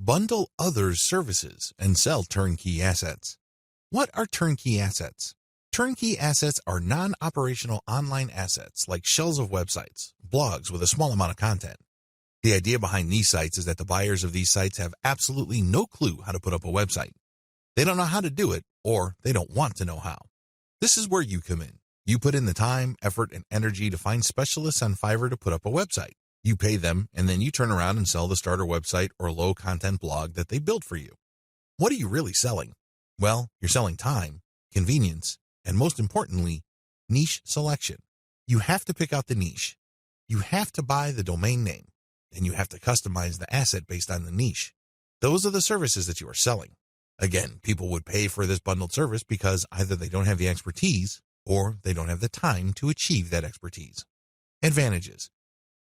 Bundle others' services and sell turnkey assets. What are turnkey assets? Turnkey assets are non-operational online assets like shells of websites, blogs with a small amount of content. The idea behind these sites is that the buyers of these sites have absolutely no clue how to put up a website. They don't know how to do it, or they don't want to know how. This is where you come in. You put in the time, effort, and energy to find specialists on Fiverr to put up a website. You pay them, and then you turn around and sell the starter website or low-content blog that they built for you. What are you really selling? Well, you're selling time, convenience, and most importantly, niche selection. You have to pick out the niche. You have to buy the domain name, and you have to customize the asset based on the niche. Those are the services that you are selling. Again, people would pay for this bundled service because either they don't have the expertise or they don't have the time to achieve that expertise. Advantages.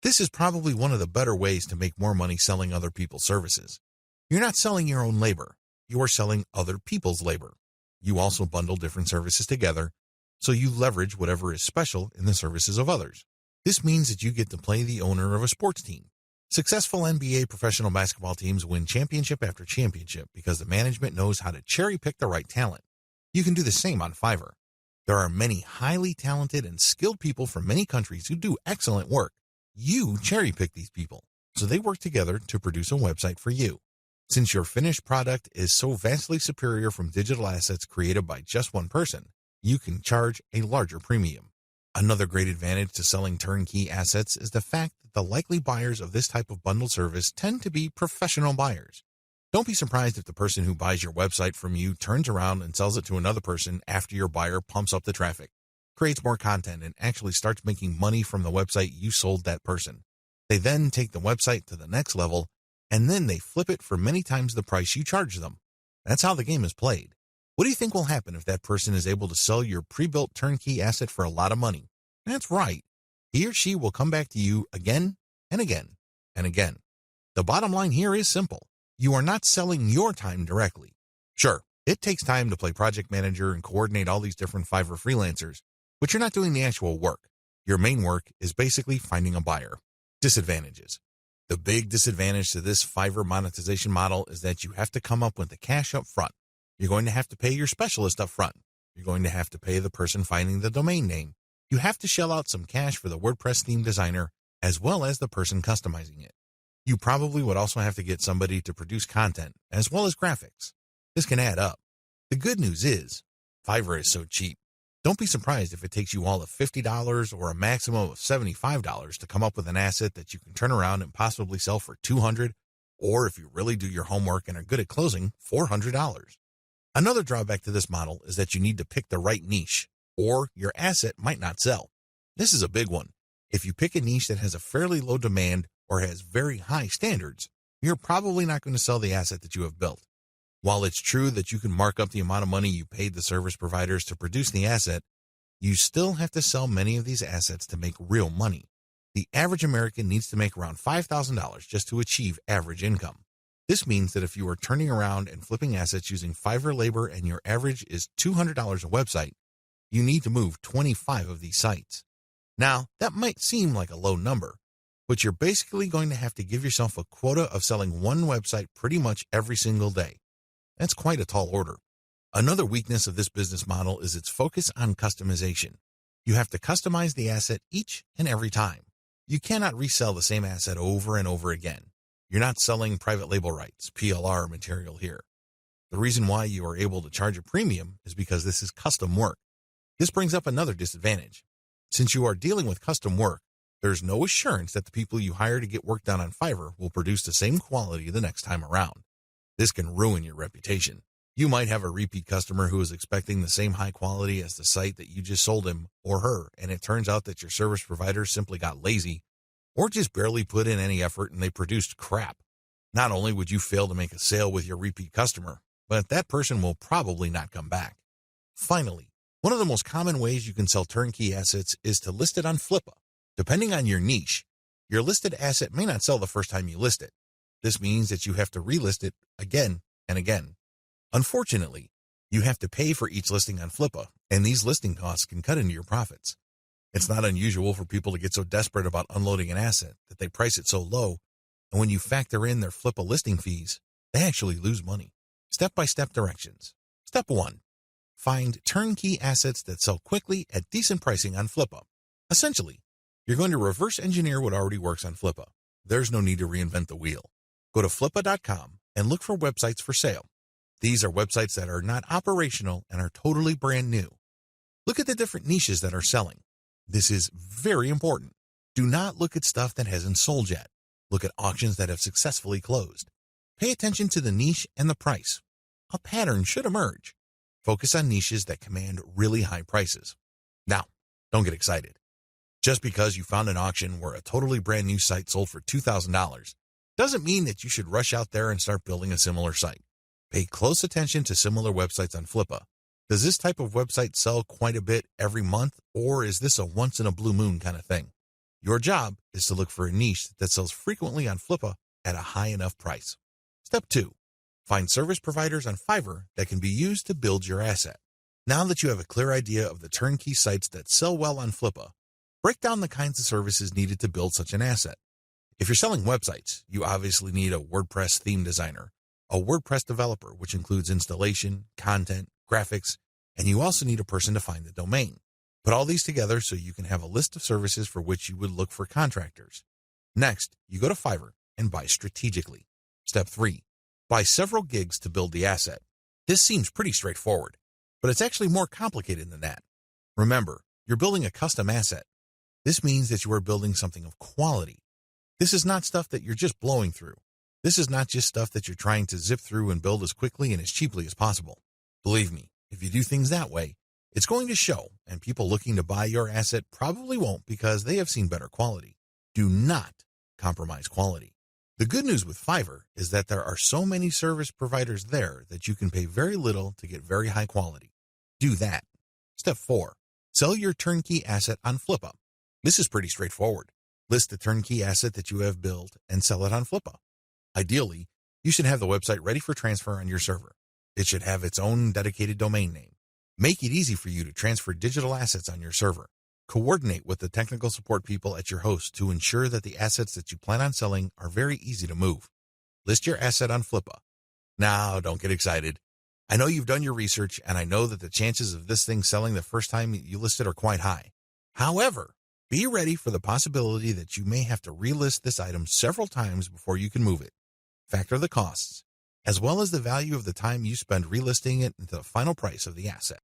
This is probably one of the better ways to make more money selling other people's services. You're not selling your own labor. You are selling other people's labor. You also bundle different services together, so you leverage whatever is special in the services of others. This means that you get to play the owner of a sports team. Successful NBA professional basketball teams win championship after championship because the management knows how to cherry-pick the right talent. You can do the same on Fiverr. There are many highly talented and skilled people from many countries who do excellent work. You cherry-pick these people, so they work together to produce a website for you. Since your finished product is so vastly superior from digital assets created by just one person, you can charge a larger premium. Another great advantage to selling turnkey assets is the fact that the likely buyers of this type of bundled service tend to be professional buyers. Don't be surprised if the person who buys your website from you turns around and sells it to another person after your buyer pumps up the traffic, creates more content, and actually starts making money from the website you sold that person. They then take the website to the next level, and then they flip it for many times the price you charge them. That's how the game is played. What do you think will happen if that person is able to sell your pre-built turnkey asset for a lot of money? That's right. He or she will come back to you again and again and again. The bottom line here is simple. You are not selling your time directly. Sure, it takes time to play project manager and coordinate all these different Fiverr freelancers, but you're not doing the actual work. Your main work is basically finding a buyer. Disadvantages. The big disadvantage to this Fiverr monetization model is that you have to come up with the cash up front. You're going to have to pay your specialist up front. You're going to have to pay the person finding the domain name. You have to shell out some cash for the WordPress theme designer as well as the person customizing it. You probably would also have to get somebody to produce content as well as graphics. This can add up. The good news is, Fiverr is so cheap. Don't be surprised if it takes you all of $50 or a maximum of $75 to come up with an asset that you can turn around and possibly sell for $200, or if you really do your homework and are good at closing, $400. Another drawback to this model is that you need to pick the right niche, or your asset might not sell. This is a big one. If you pick a niche that has a fairly low demand or has very high standards, you're probably not going to sell the asset that you have built. While it's true that you can mark up the amount of money you paid the service providers to produce the asset, you still have to sell many of these assets to make real money. The average American needs to make around $5,000 just to achieve average income. This means that if you are turning around and flipping assets using Fiverr labor and your average is $200 a website, you need to move 25 of these sites. Now, that might seem like a low number, but you're basically going to have to give yourself a quota of selling one website pretty much every single day. That's quite a tall order. Another weakness of this business model is its focus on customization. You have to customize the asset each and every time. You cannot resell the same asset over and over again. You're not selling private label rights, PLR material here. The reason why you are able to charge a premium is because this is custom work. This brings up another disadvantage. Since you are dealing with custom work, there's no assurance that the people you hire to get work done on Fiverr will produce the same quality the next time around. This can ruin your reputation. You might have a repeat customer who is expecting the same high quality as the site that you just sold him or her, and it turns out that your service provider simply got lazy or just barely put in any effort and they produced crap. Not only would you fail to make a sale with your repeat customer, but that person will probably not come back. Finally, one of the most common ways you can sell turnkey assets is to list it on Flippa. Depending on your niche, your listed asset may not sell the first time you list it. This means that you have to relist it again and again. Unfortunately, you have to pay for each listing on Flippa, and these listing costs can cut into your profits. It's not unusual for people to get so desperate about unloading an asset that they price it so low, and when you factor in their Flippa listing fees, They actually lose money. Step-by-step directions. Step 1. Find turnkey assets that sell quickly at decent pricing on Flippa. Essentially, you're going to reverse engineer what already works on Flippa. There's no need to reinvent the wheel. Go to flippa.com and look for websites for sale. These are websites that are not operational and are totally brand new. Look at the different niches that are selling. This is very important. Do not look at stuff that hasn't sold yet. Look at auctions that have successfully closed. Pay attention to the niche and the price. A pattern should emerge. Focus on niches that command really high prices. Now, don't get excited. Just because you found an auction where a totally brand new site sold for $2,000 doesn't mean that you should rush out there and start building a similar site. Pay close attention to similar websites on Flippa. Does this type of website sell quite a bit every month, or is this a once-in-a-blue-moon kind of thing? Your job is to look for a niche that sells frequently on Flippa at a high enough price. Step 2. Find service providers on Fiverr that can be used to build your asset. Now that you have a clear idea of the turnkey sites that sell well on Flippa, break down the kinds of services needed to build such an asset. If you're selling websites, you obviously need a WordPress theme designer, a WordPress developer, which includes installation, content, graphics, and you also need a person to find the domain. Put all these together so you can have a list of services for which you would look for contractors. Next, you go to Fiverr and buy strategically. Step 3. Buy several gigs to build the asset. This seems pretty straightforward, but it's actually more complicated than that. Remember, you're building a custom asset. This means that you are building something of quality. This is not stuff that you're just blowing through. This is not just stuff that you're trying to zip through and build as quickly and as cheaply as possible. Believe me, if you do things that way, it's going to show, and people looking to buy your asset probably won't because they have seen better quality. Do not compromise quality. The good news with Fiverr is that there are so many service providers there that you can pay very little to get very high quality. Do that. Step 4. Sell your turnkey asset on Flippa. This is pretty straightforward. List the turnkey asset that you have built and sell it on Flippa. Ideally, you should have the website ready for transfer on your server. It should have its own dedicated domain name. Make it easy for you to transfer digital assets on your server. Coordinate with the technical support people at your host to ensure that the assets that you plan on selling are very easy to move. List your asset on Flippa. Now, don't get excited. I know you've done your research, and I know that the chances of this thing selling the first time you list it are quite high. However, be ready for the possibility that you may have to relist this item several times before you can move it. Factor the costs, as well as the value of the time you spend relisting it into the final price of the asset.